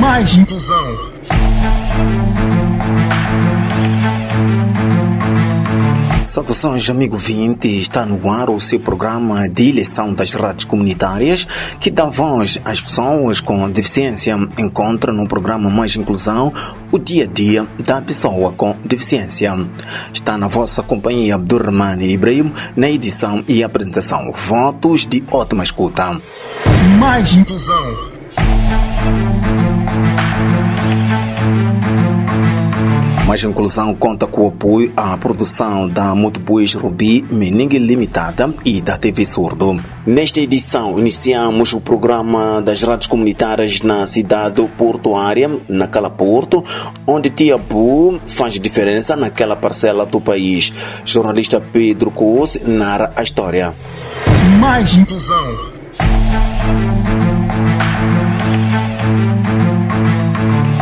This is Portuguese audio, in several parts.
Mais inclusão. Saudações, amigo vinte, está no ar o seu programa de eleição das rádios comunitárias que dá voz às pessoas com deficiência. Encontra no programa Mais Inclusão o dia a dia da pessoa com deficiência. Está na vossa companhia Abdurrahman Ibrahim na edição e apresentação. Votos de ótima escuta. Mais inclusão. Mais Inclusão conta com o apoio à produção da Multibuis Rubi Meningue Limitada e da TV Surdo. Nesta edição, iniciamos o programa das rádios comunitárias na cidade portuária, naquela Porto, onde Tia Bu faz diferença naquela parcela do país. Jornalista Pedro Cous narra a história. Mais inclusão.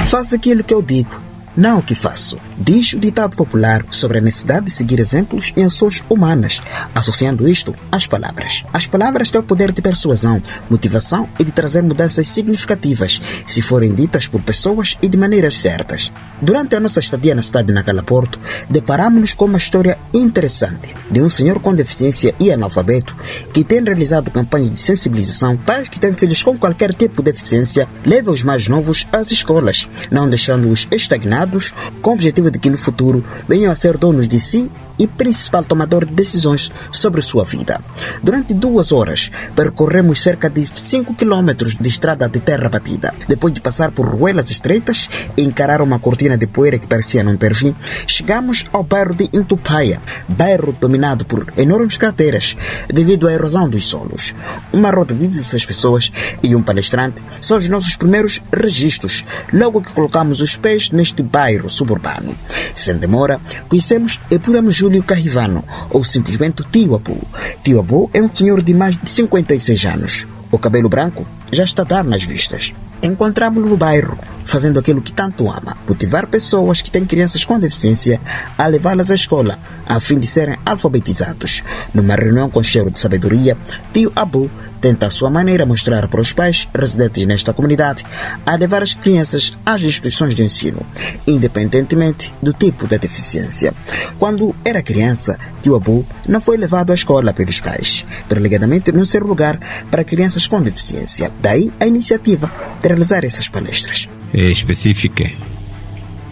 Faça aquilo que eu digo, não o que faço. Diz o ditado popular sobre a necessidade de seguir exemplos em ações humanas, associando isto às palavras. As palavras têm o poder de persuasão, motivação e de trazer mudanças significativas, se forem ditas por pessoas e de maneiras certas. Durante a nossa estadia na cidade de Nacala Porto, deparamos-nos com uma história interessante de um senhor com deficiência e analfabeto que tem realizado campanhas de sensibilização para os que têm filhos com qualquer tipo de deficiência, leva os mais novos às escolas, não deixando-os estagnados, com o objetivo de que no futuro venham a ser donos de si e principal tomador de decisões sobre sua vida. Durante 2 horas, percorremos cerca de 5 quilômetros de estrada de terra batida. Depois de passar por ruelas estreitas e encarar uma cortina de poeira que parecia não ter fim, chegamos ao bairro de Intupaia, bairro dominado por enormes crateras devido à erosão dos solos. Uma roda de 16 pessoas e um palestrante são os nossos primeiros registros, logo que colocamos os pés neste bairro suburbano. Sem demora, conhecemos e pudemos Júlio Carrivano, ou simplesmente Tio Abu. Tio Abu é um senhor de mais de 56 anos. O cabelo branco já está a dar nas vistas. Encontramos-lo no bairro, fazendo aquilo que tanto ama, motivar pessoas que têm crianças com deficiência a levá-las à escola, a fim de serem alfabetizados. Numa reunião com cheiro de sabedoria, Tio Abu tenta à sua maneira mostrar para os pais residentes nesta comunidade a levar as crianças às instituições de ensino, independentemente do tipo de deficiência. Quando era criança, Tio Abu não foi levado à escola pelos pais, prelegadamente não ser lugar para crianças com deficiência. Daí a iniciativa de realizar essas palestras. É específica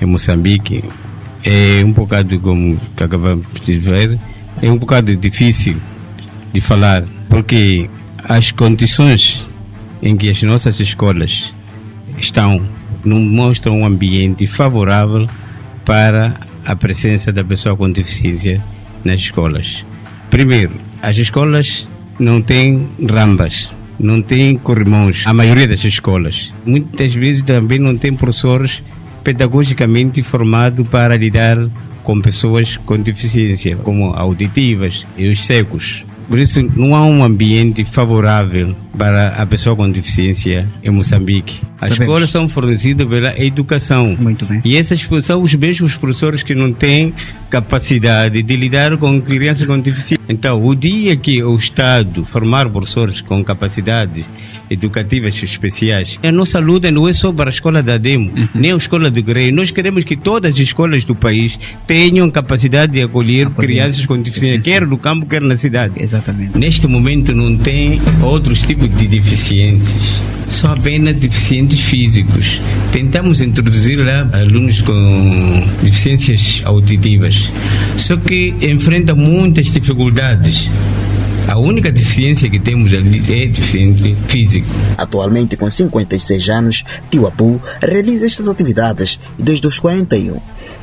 em Moçambique, é um bocado, como acabamos de ver, é um bocado difícil de falar, porque as condições em que as nossas escolas estão não mostram um ambiente favorável para a presença da pessoa com deficiência nas escolas. Primeiro, as escolas não têm rampas, não têm corrimãos, a maioria das escolas. Muitas vezes também não tem professores pedagogicamente formados para lidar com pessoas com deficiência, como auditivas e os cegos. Por isso, não há um ambiente favorável para a pessoa com deficiência em Moçambique. As escolas são fornecidas pela educação. Muito bem. E esses são os mesmos professores que não têm capacidade de lidar com crianças com deficiência. Então, o dia que o Estado formar professores com capacidades educativas especiais, a nossa luta não é só para a escola da Demo, nem a escola do Grey. Nós queremos que todas as escolas do país tenham capacidade de acolher crianças com deficiência, quer no campo, quer na cidade. Exatamente. Neste momento não tem outros tipos de deficientes, só apenas deficientes físicos. Tentamos introduzir lá alunos com deficiências auditivas, só que enfrenta muitas dificuldades. A única deficiência que temos ali é deficiente físico. Atualmente, com 56 anos, Tio Abu realiza estas atividades desde os 41.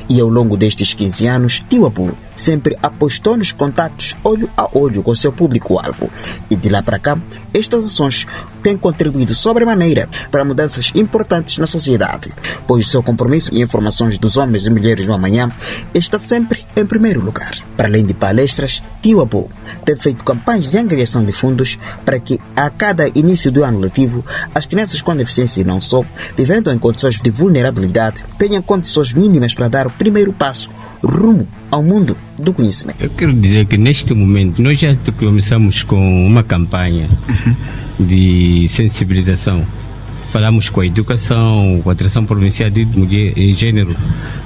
E ao longo destes 15 anos, Tio Abu sempre apostou nos contatos olho a olho com seu público-alvo. E de lá para cá, estas ações têm contribuído sobremaneira para mudanças importantes na sociedade, pois o seu compromisso e informações dos homens e mulheres no amanhã está sempre em primeiro lugar. Para além de palestras, Tio Abu tem feito campanhas de angariação de fundos para que, a cada início do ano letivo, as crianças com deficiência e não só, vivendo em condições de vulnerabilidade, tenham condições mínimas para dar o primeiro passo rumo ao mundo do conhecimento. Eu quero dizer que neste momento nós já começamos com uma campanha de sensibilização falamos com a educação, com a Direção Provincial de Mulher e Gênero,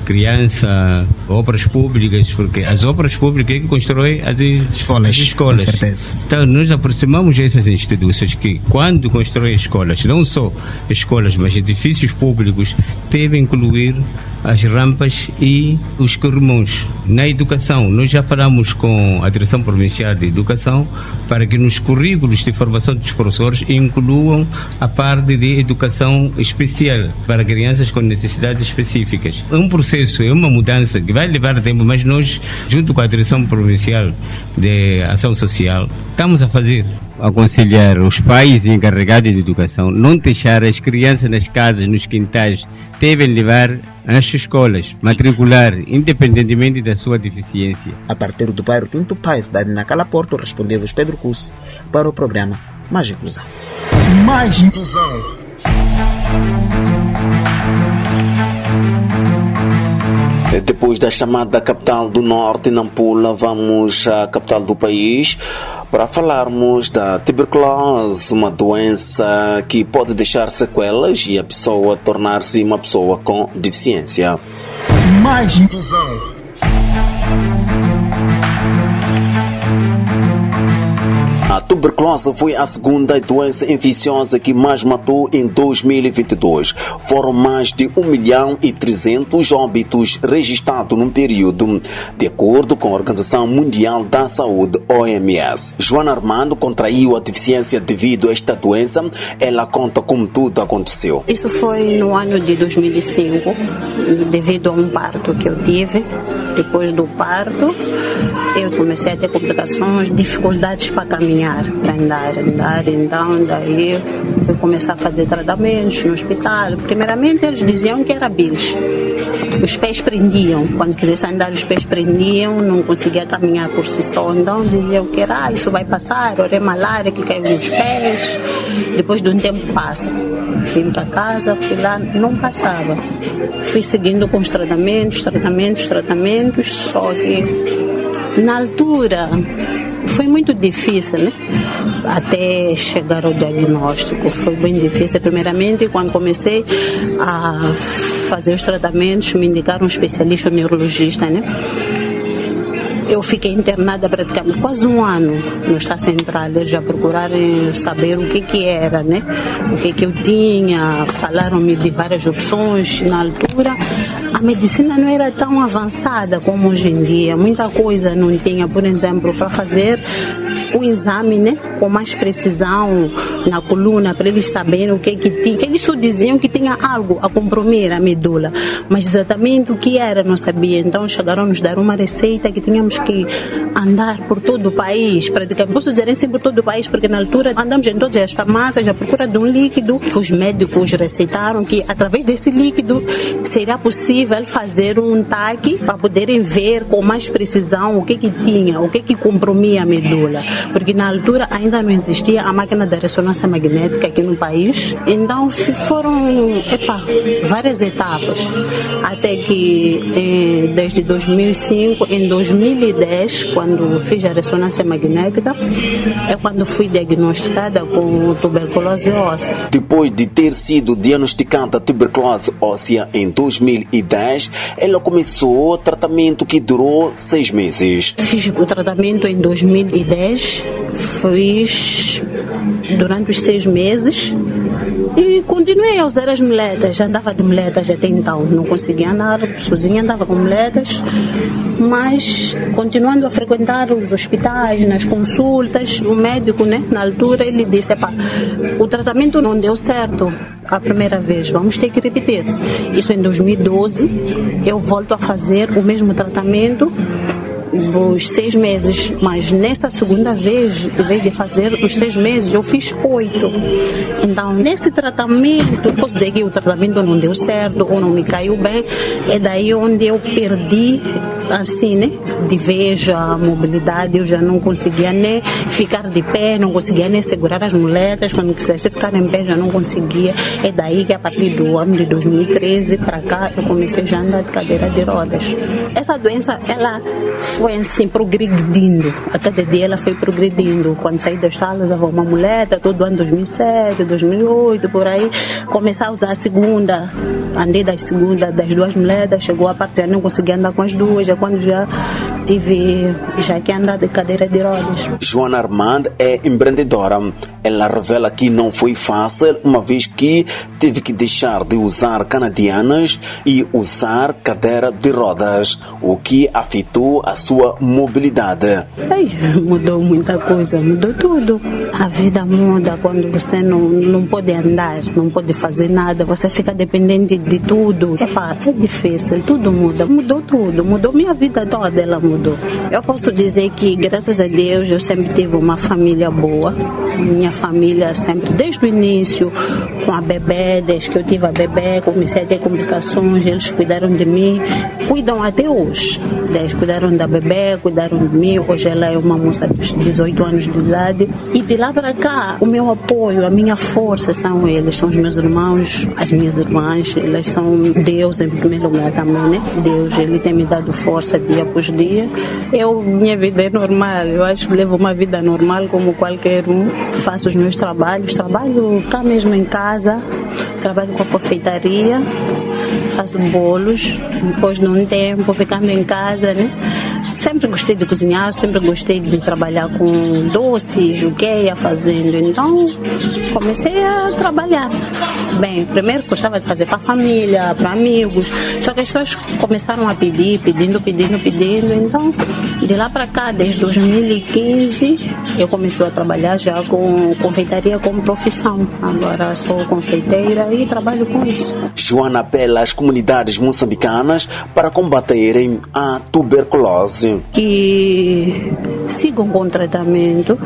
Criança, obras públicas, porque as obras públicas é que constroem as escolas. Com certeza. Então, nós aproximamos essas instituições que, quando constroem escolas, não só escolas, mas edifícios públicos, devem incluir as rampas e os corrimões. Na educação, nós já falamos com a Direção Provincial de Educação para que nos currículos de formação dos professores incluam a parte de educação especial para crianças com necessidades específicas. É um processo, é uma mudança que vai levar tempo, mas nós, junto com a Direção Provincial de Ação Social, estamos a fazer. Aconselhar os pais encarregados de educação não deixar as crianças nas casas, nos quintais, devem levar às escolas, matricular, independentemente da sua deficiência. A partir do bairro Quinto Pai, cidade na Cala Porto, respondeu-vos Pedro Cus para o programa Mais Inclusão. Mais inclusão. Depois da chamada capital do Norte, Nampula, vamos à capital do país para falarmos da tuberculose, uma doença que pode deixar sequelas e a pessoa tornar-se uma pessoa com deficiência. Mais inclusão. A tuberculose foi a segunda doença infecciosa que mais matou em 2022. Foram mais de 1.300.000 óbitos registrados num período, de acordo com a Organização Mundial da Saúde, OMS. Joana Armando contraiu a deficiência devido a esta doença. Ela conta como tudo aconteceu. Isso foi no ano de 2005, devido a um parto que eu tive. Depois do parto, eu comecei a ter complicações, dificuldades para caminhar, para andar. Então, daí fui começar a fazer tratamentos no hospital. Primeiramente, eles diziam que era bilis. Os pés prendiam. Quando quisesse andar, os pés prendiam, não conseguia caminhar por si só. Então, diziam que era, isso vai passar, ou é malária que caiu nos pés. Depois de um tempo passa. Vim para casa, fui lá, não passava. Fui seguindo com os tratamentos, só que na altura foi muito difícil, né? Até chegar ao diagnóstico. Foi bem difícil. Primeiramente, quando comecei a fazer os tratamentos, me indicaram um especialista, um neurologista, né? Eu fiquei internada praticamente quase um ano no Estado Central. Eles já procuraram saber o que era, né? O que eu tinha. Falaram-me de várias opções. Na altura, a medicina não era tão avançada como hoje em dia. Muita coisa não tinha, por exemplo, para fazer um exame, né, com mais precisão na coluna, para eles saberem o que tinha. Eles só diziam que tinha algo a comprometer a medula, mas exatamente o que era não sabia. Então chegaram a nos dar uma receita que tínhamos que andar por todo o país, praticamente. Posso dizer assim, por todo o país, porque na altura andamos em todas as farmácias à procura de um líquido. Os médicos receitaram que através desse líquido seria possível fazer um TAC para poderem ver com mais precisão o que tinha, o que compromia a medula. Porque na altura ainda não existia a máquina da ressonância magnética aqui no país. Então foram várias etapas. Até que desde 2005, em 2010, quando fiz a ressonância magnética, é quando fui diagnosticada com tuberculose óssea. Depois de ter sido diagnosticada tuberculose óssea em 2010, ela começou o tratamento que durou 6 meses. Fiz o tratamento em 2010. Fiz durante os 6 meses e continuei a usar as muletas. Já andava de muletas até então, não conseguia andar sozinha, andava com muletas, mas continuando a frequentar os hospitais, nas consultas. O médico, né, na altura, ele disse: o tratamento não deu certo a primeira vez, vamos ter que repetir. Isso em 2012, eu volto a fazer o mesmo tratamento os 6 meses, mas nessa segunda vez, em vez de fazer os 6 meses, eu fiz 8. Então, nesse tratamento, posso dizer que o tratamento não deu certo ou não me caiu bem, é daí onde eu perdi assim, né? De veja, mobilidade, eu já não conseguia nem ficar de pé, não conseguia nem segurar as muletas, quando quisesse ficar em pé já não conseguia. É daí que a partir do ano de 2013 para cá eu comecei já a andar de cadeira de rodas. Essa doença, ela foi assim, progredindo, a cada dia ela foi progredindo. Quando saí da escola, usava uma muleta, todo ano 2007, 2008, por aí, comecei a usar a segunda, andei das duas muletas, chegou a parte de não conseguia andar com as duas, já quando já tive que andar de cadeira de rodas. Joana Armand é empreendedora. Ela revela que não foi fácil, uma vez que teve que deixar de usar canadianas e usar cadeira de rodas, o que afetou a sua mobilidade. Mudou muita coisa, mudou tudo. A vida muda quando você não pode andar, não pode fazer nada, você fica dependente de tudo. É difícil, tudo muda, mudou tudo, mudou minha vida toda, ela mudou. Eu posso dizer que, graças a Deus, eu sempre tive uma família boa. Minha família sempre, desde o início, com a bebê, desde que eu tive a bebê, comecei a ter complicações, eles cuidaram de mim, cuidam até hoje. Eles cuidaram da bebê, cuidaram de mim, hoje ela é uma moça de 18 anos de idade. E de lá para cá, o meu apoio, a minha força são eles, são os meus irmãos, as minhas irmãs, elas são Deus em primeiro lugar também, né? Deus, ele tem me dado força dia após dia. Minha vida é normal, eu acho que levo uma vida normal como qualquer um. Faço os meus trabalhos, trabalho cá mesmo em casa, trabalho com a confeitaria, faço bolos, depois de um tempo ficando em casa, né? Sempre gostei de cozinhar, sempre gostei de trabalhar com doces, o que ia fazendo. Então, comecei a trabalhar. Bem, primeiro gostava de fazer para a família, para amigos. Só que as pessoas começaram a pedindo. Então, de lá para cá, desde 2015, eu comecei a trabalhar já com confeitaria como profissão. Agora sou confeiteira e trabalho com isso. Joana apela às comunidades moçambicanas para combaterem a tuberculose. Que sigam com o tratamento.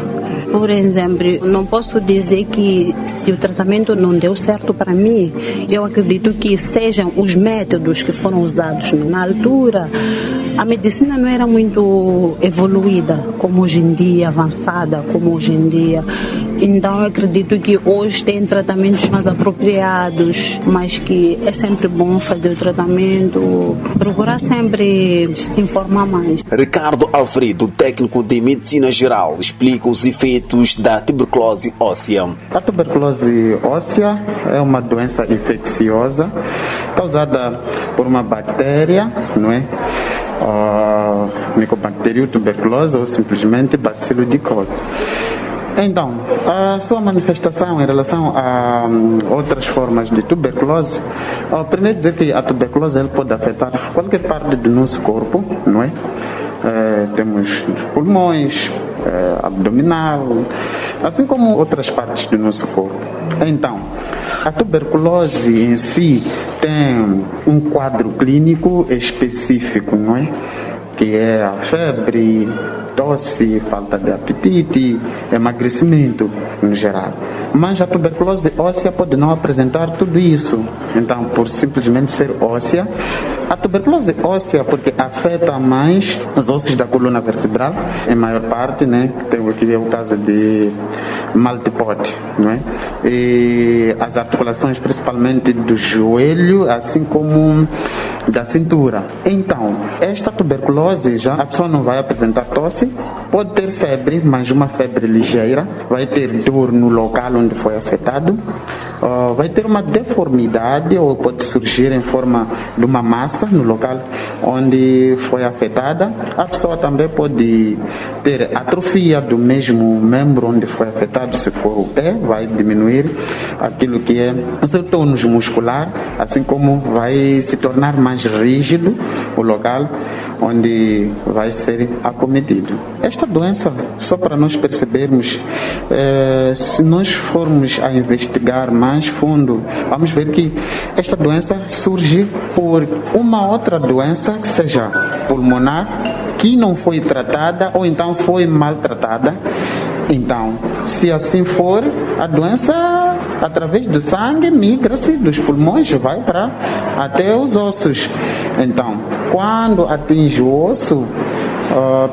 Por exemplo, não posso dizer que se o tratamento não deu certo para mim, eu acredito que sejam os métodos que foram usados na altura. A medicina não era muito evoluída como hoje em dia, avançada como hoje em dia. Então eu acredito que hoje tem tratamentos mais apropriados, mas que é sempre bom fazer o tratamento, procurar sempre se informar mais. Ricardo Alfredo, técnico de medicina geral, explica os efeitos da tuberculose óssea. A tuberculose óssea é uma doença infecciosa causada por uma bactéria, não é? Mycobacterium tuberculose ou simplesmente bacilo de Koch. Então, a sua manifestação em relação a outras formas de tuberculose, primeiro dizer que a tuberculose ela pode afetar qualquer parte do nosso corpo, não é? Temos pulmões, abdominal, assim como outras partes do nosso corpo. Então, a tuberculose em si tem um quadro clínico específico, não é? Que é a febre, tosse, falta de apetite, emagrecimento no geral. Mas a tuberculose óssea pode não apresentar tudo isso. Então, por simplesmente ser óssea, a tuberculose óssea porque afeta mais os ossos da coluna vertebral, em maior parte, né? Tem aqui o caso de Maltipot, não é? E as articulações, principalmente do joelho, assim como da cintura. Então, esta tuberculose já a pessoa não vai apresentar tosse, pode ter febre, mas uma febre ligeira, vai ter dor no local onde foi afetado, vai ter uma deformidade ou pode surgir em forma de uma massa no local onde foi afetada. A pessoa também pode ter atrofia do mesmo membro onde foi afetado, se for o pé, vai diminuir aquilo que é o seu tônus muscular, assim como vai se tornar mais rígido o local onde vai ser acometido. Esta doença, só para nós percebermos, se nós formos a investigar mais fundo, vamos ver que esta doença surge por uma outra doença que seja pulmonar, que não foi tratada ou então foi maltratada. Então, se assim for, a doença através do sangue, migra-se dos pulmões, vai para até os ossos. Então, quando atinge o osso,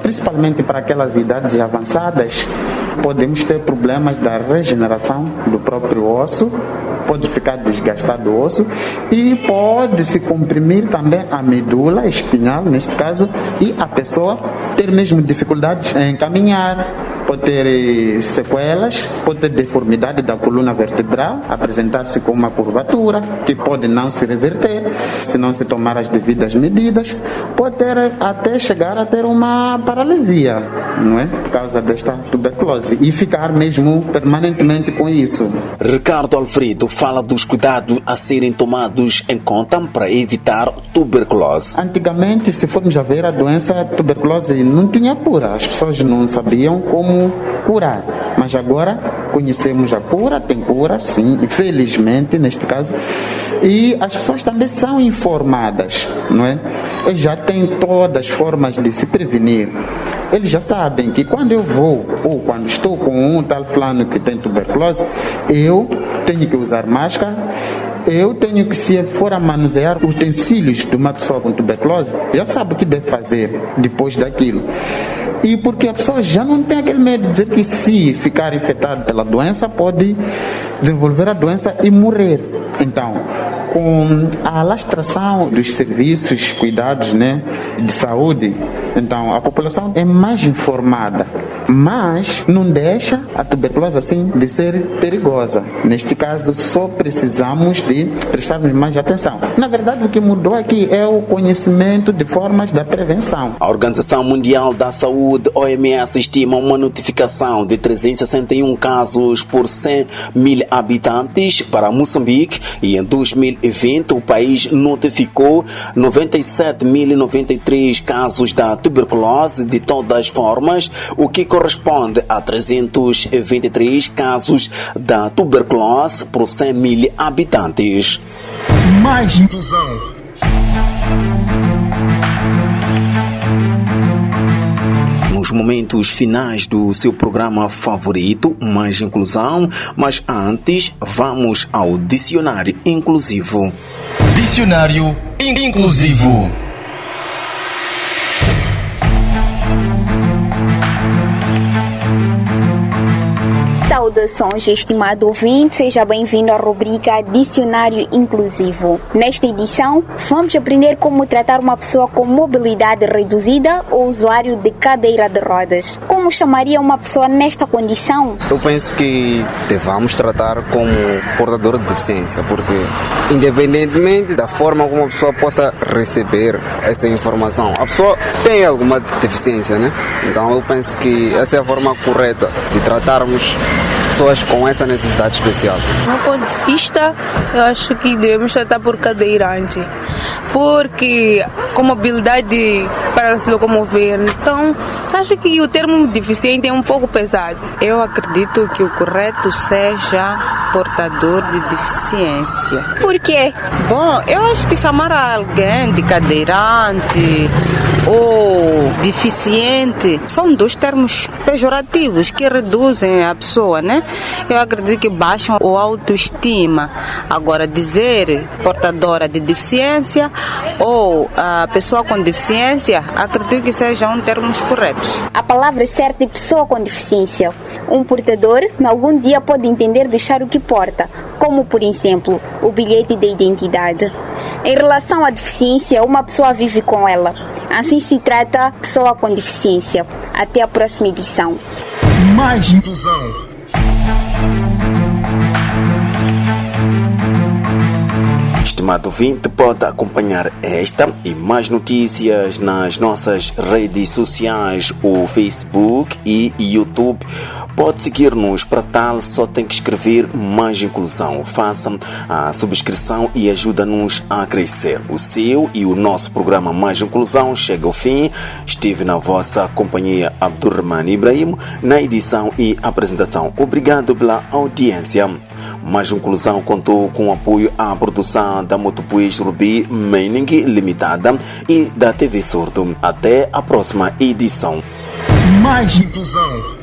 principalmente para aquelas idades avançadas, podemos ter problemas da regeneração do próprio osso, pode ficar desgastado o osso e pode se comprimir também a medula espinhal, neste caso, e a pessoa ter mesmo dificuldades em caminhar, pode ter sequelas, pode ter deformidade da coluna vertebral, apresentar-se com uma curvatura que pode não se reverter se não se tomar as devidas medidas, pode ter até chegar a ter uma paralisia, não é? Por causa desta tuberculose e ficar mesmo permanentemente com isso. Ricardo Alfredo fala dos cuidados a serem tomados em conta para evitar tuberculose. Antigamente, se formos a ver, a doença tuberculose não tinha cura, as pessoas não sabiam como curar, mas agora conhecemos a cura, tem cura sim, infelizmente neste caso, e as pessoas também são informadas, não é? Eles já têm todas as formas de se prevenir. Eles já sabem que quando eu vou ou quando estou com um tal fulano que tem tuberculose, eu tenho que usar máscara, eu tenho que, se for a manusear utensílios de uma pessoa com tuberculose, já sabe o que deve fazer depois daquilo. E porque a pessoa já não tem aquele medo de dizer que se ficar infectado pela doença, pode desenvolver a doença e morrer. Então, com a alastração dos serviços, cuidados, né, de saúde, então a população é mais informada, mas não deixa a tuberculose assim de ser perigosa. Neste caso, só precisamos de prestarmos mais atenção. Na verdade, o que mudou aqui é o conhecimento de formas da prevenção. A Organização Mundial da Saúde, OMS, estima uma notificação de 361 casos por 100 mil habitantes para Moçambique e em 2020 o país notificou 97.093 casos da tuberculose de todas as formas, o que corresponde a 323 casos da tuberculose por 100 mil habitantes. Mais inclusão. Nos momentos finais do seu programa favorito, Mais Inclusão, mas antes vamos ao dicionário inclusivo. Dicionário inclusivo. Saudações, estimado ouvinte, seja bem-vindo à rubrica Dicionário Inclusivo. Nesta edição, vamos aprender como tratar uma pessoa com mobilidade reduzida ou usuário de cadeira de rodas. Como chamaria uma pessoa nesta condição? Eu penso que devamos tratar como portador de deficiência, porque independentemente da forma como a pessoa possa receber essa informação, a pessoa tem alguma deficiência, né? Então eu penso que essa é a forma correta de tratarmos pessoas com essa necessidade especial. Do meu ponto de vista, eu acho que devemos tratar por cadeirante, porque com mobilidade para se locomover, então acho que o termo deficiente é um pouco pesado. Eu acredito que o correto seja portador de deficiência. Por quê? Bom, eu acho que chamar alguém de cadeirante ou deficiente são dois termos pejorativos que reduzem a pessoa, né? Eu acredito que baixam a autoestima. Agora, dizer portadora de deficiência ou a pessoa com deficiência, acredito que sejam termos corretos. A palavra certa é pessoa com deficiência. Um portador, em algum dia, pode entender deixar o que porta, como, por exemplo, o bilhete de identidade. Em relação à deficiência, uma pessoa vive com ela. Assim se trata pessoa com deficiência. Até a próxima edição. Mais inclusão. Estimado ouvinte, pode acompanhar esta e mais notícias nas nossas redes sociais, o Facebook e YouTube. Pode seguir-nos, para tal só tem que escrever Mais Inclusão. Faça a subscrição e ajuda-nos a crescer. O seu e o nosso programa Mais Inclusão chega ao fim. Estive na vossa companhia, Abdurrahman Ibrahim, na edição e apresentação. Obrigado pela audiência. Mais Inclusão contou com apoio à produção da Motopuish Ruby Mining Limitada e da TV Surdo. Até a próxima edição. Mais inclusão.